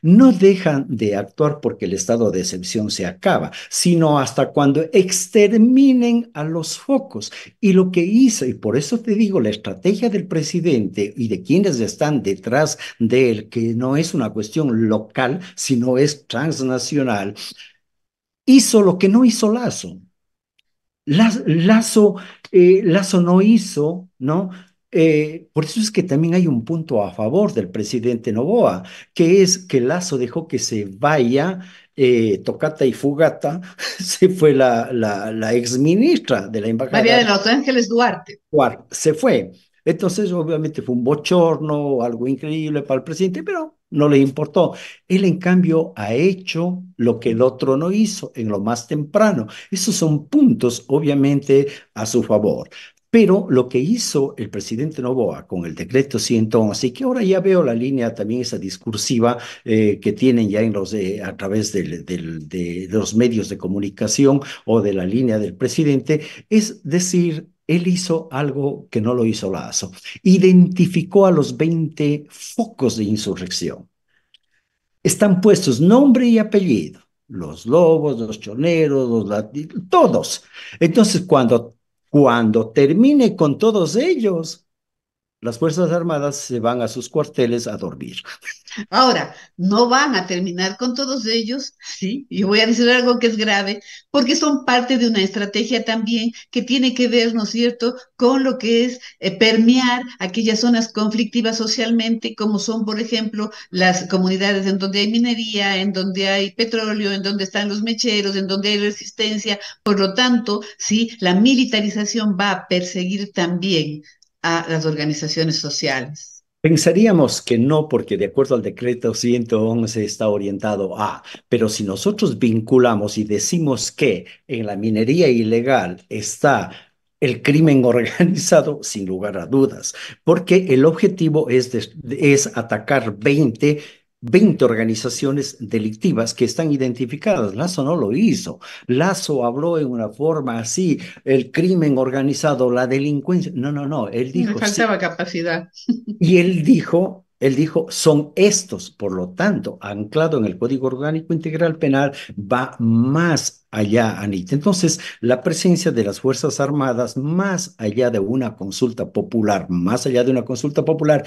no dejan de actuar porque el estado de excepción se acaba, sino hasta cuando exterminen a los focos. Y lo que hizo, y por eso te digo, la estrategia del presidente y de quienes están detrás de él, que no es una cuestión local, sino es transnacional, hizo lo que no hizo Lazo. Lazo, Lazo no hizo, ¿no? Por eso es que también hay un punto a favor del presidente Noboa, que es que Lazo dejó que se vaya, tocata y fugata, se fue la exministra de la María de embajada. Los Ángeles Duarte. Se fue. Entonces, obviamente fue un bochorno, algo increíble para el presidente, pero no le importó. Él, en cambio, ha hecho lo que el otro no hizo en lo más temprano. Esos son puntos, obviamente, a su favor. Pero lo que hizo el presidente Noboa con el decreto 111, y que ahora ya veo la línea también esa discursiva que tienen ya a través de los medios de comunicación o de la línea del presidente, es decir, él hizo algo que no lo hizo Lazo. Identificó a los 20 focos de insurrección. Están puestos nombre y apellido. Los lobos, los choneros, todos. Entonces, cuando termine con todos ellos, las Fuerzas Armadas se van a sus cuarteles a dormir. Ahora, no van a terminar con todos ellos, sí, y voy a decir algo que es grave, porque son parte de una estrategia también que tiene que ver, ¿no es cierto?, con lo que es permear aquellas zonas conflictivas socialmente, como son, por ejemplo, las comunidades en donde hay minería, en donde hay petróleo, en donde están los mecheros, en donde hay resistencia. Por lo tanto, sí, la militarización va a perseguir también a las organizaciones sociales. Pensaríamos que no, porque de acuerdo al decreto 111 está orientado a, pero si nosotros vinculamos y decimos que en la minería ilegal está el crimen organizado, sin lugar a dudas, porque el objetivo es atacar 20 organizaciones delictivas que están identificadas. Lazo no lo hizo. Lazo habló en una forma así, el crimen organizado, la delincuencia. No, no, no. Él Me dijo, sí, faltaba capacidad. y él dijo, son estos, por lo tanto, anclado en el Código Orgánico Integral Penal, va más allá, Anita. Entonces, la presencia de las Fuerzas Armadas, más allá de una consulta popular, más allá de una consulta popular,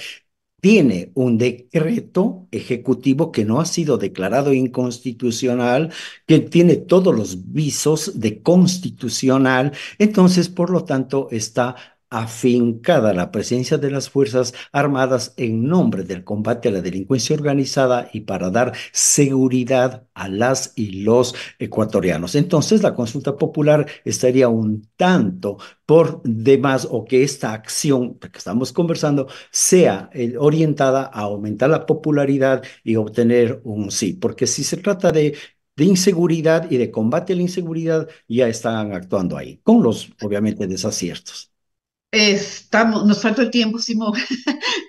tiene un decreto ejecutivo que no ha sido declarado inconstitucional, que tiene todos los visos de constitucional. Entonces, por lo tanto, está afincada la presencia de las Fuerzas Armadas en nombre del combate a la delincuencia organizada y para dar seguridad a las y los ecuatorianos. Entonces, la consulta popular estaría un tanto por demás, o que esta acción que estamos conversando sea orientada a aumentar la popularidad y obtener un sí, porque si se trata de inseguridad y de combate a la inseguridad, ya están actuando ahí, con los, obviamente, desaciertos. Nos falta el tiempo, Simón.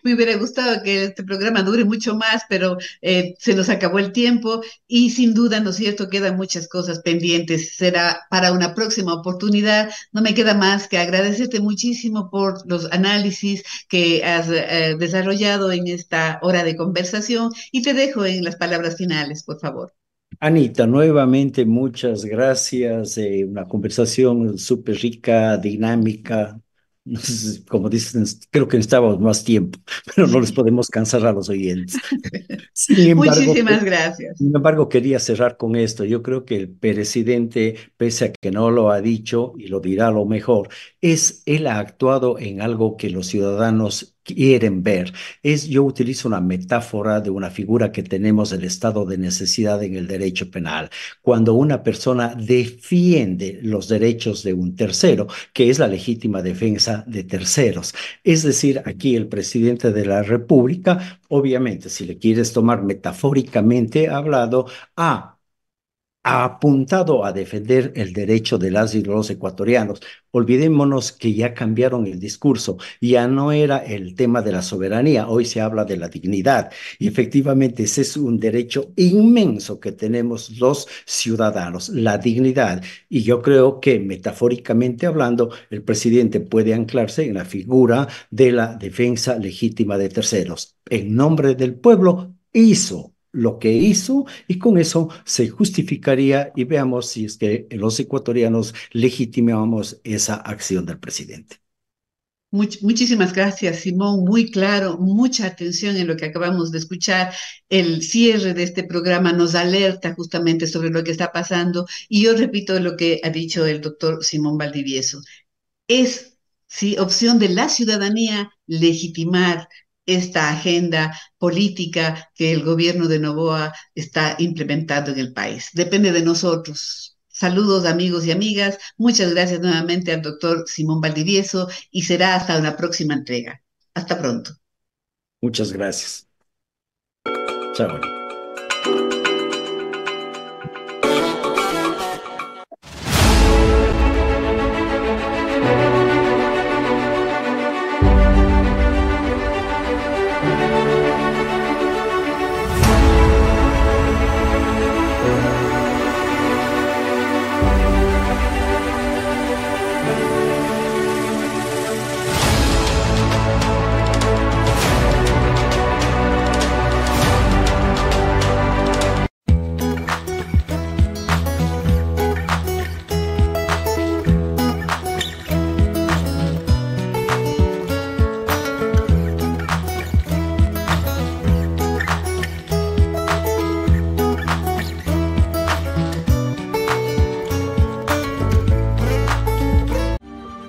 Me hubiera gustado que este programa dure mucho más, pero se nos acabó el tiempo y sin duda, ¿no es cierto?, quedan muchas cosas pendientes. Será para una próxima oportunidad. No me queda más que agradecerte muchísimo por los análisis que has desarrollado en esta hora de conversación y te dejo en las palabras finales, por favor. Anita, nuevamente muchas gracias. Una conversación súper rica, dinámica. No sé como dicen, creo que necesitábamos más tiempo, pero no les podemos cansar a los oyentes. Sin embargo, Muchísimas gracias. sin embargo, quería cerrar con esto. Yo creo que el presidente, pese a que no lo ha dicho y lo dirá a lo mejor, él ha actuado en algo que los ciudadanos quieren ver. Yo utilizo una metáfora de una figura que tenemos del estado de necesidad en el derecho penal. Cuando una persona defiende los derechos de un tercero, que es la legítima defensa de terceros. Es decir, aquí el presidente de la República, obviamente, si le quieres tomar metafóricamente hablado, ha ha apuntado a defender el derecho de las y los ecuatorianos. Olvidémonos que ya cambiaron el discurso, ya no era el tema de la soberanía, hoy se habla de la dignidad. Y efectivamente ese es un derecho inmenso que tenemos los ciudadanos, la dignidad. Y yo creo que metafóricamente hablando, el presidente puede anclarse en la figura de la defensa legítima de terceros. En nombre del pueblo hizo lo que hizo y con eso se justificaría y veamos si es que los ecuatorianos legitimamos esa acción del presidente. Muchísimas gracias, Simón. Muy claro, mucha atención en lo que acabamos de escuchar. El cierre de este programa nos alerta justamente sobre lo que está pasando y yo repito lo que ha dicho el doctor Simón Valdivieso. Es, sí, opción de la ciudadanía legitimar esta agenda política que el gobierno de Noboa está implementando en el país. Depende de nosotros. Saludos amigos y amigas. Muchas gracias nuevamente al doctor Simón Valdivieso y será hasta una próxima entrega. Hasta pronto. Muchas gracias. Chao.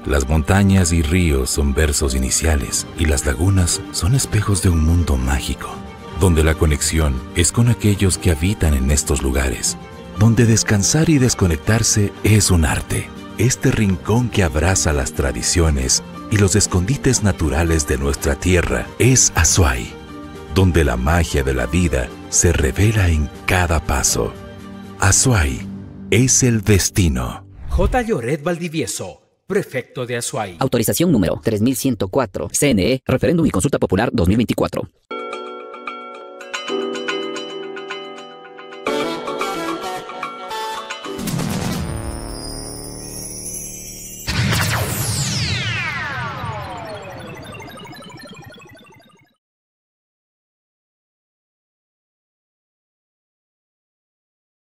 Las montañas y ríos son versos iniciales y las lagunas son espejos de un mundo mágico, donde la conexión es con aquellos que habitan en estos lugares, donde descansar y desconectarse es un arte. Este rincón que abraza las tradiciones y los escondites naturales de nuestra tierra es Azuay, donde la magia de la vida se revela en cada paso. Azuay es el destino. J. Lloret Valdivieso, prefecto de Azuay. Autorización número 3104. CNE, Referéndum y Consulta Popular 2024.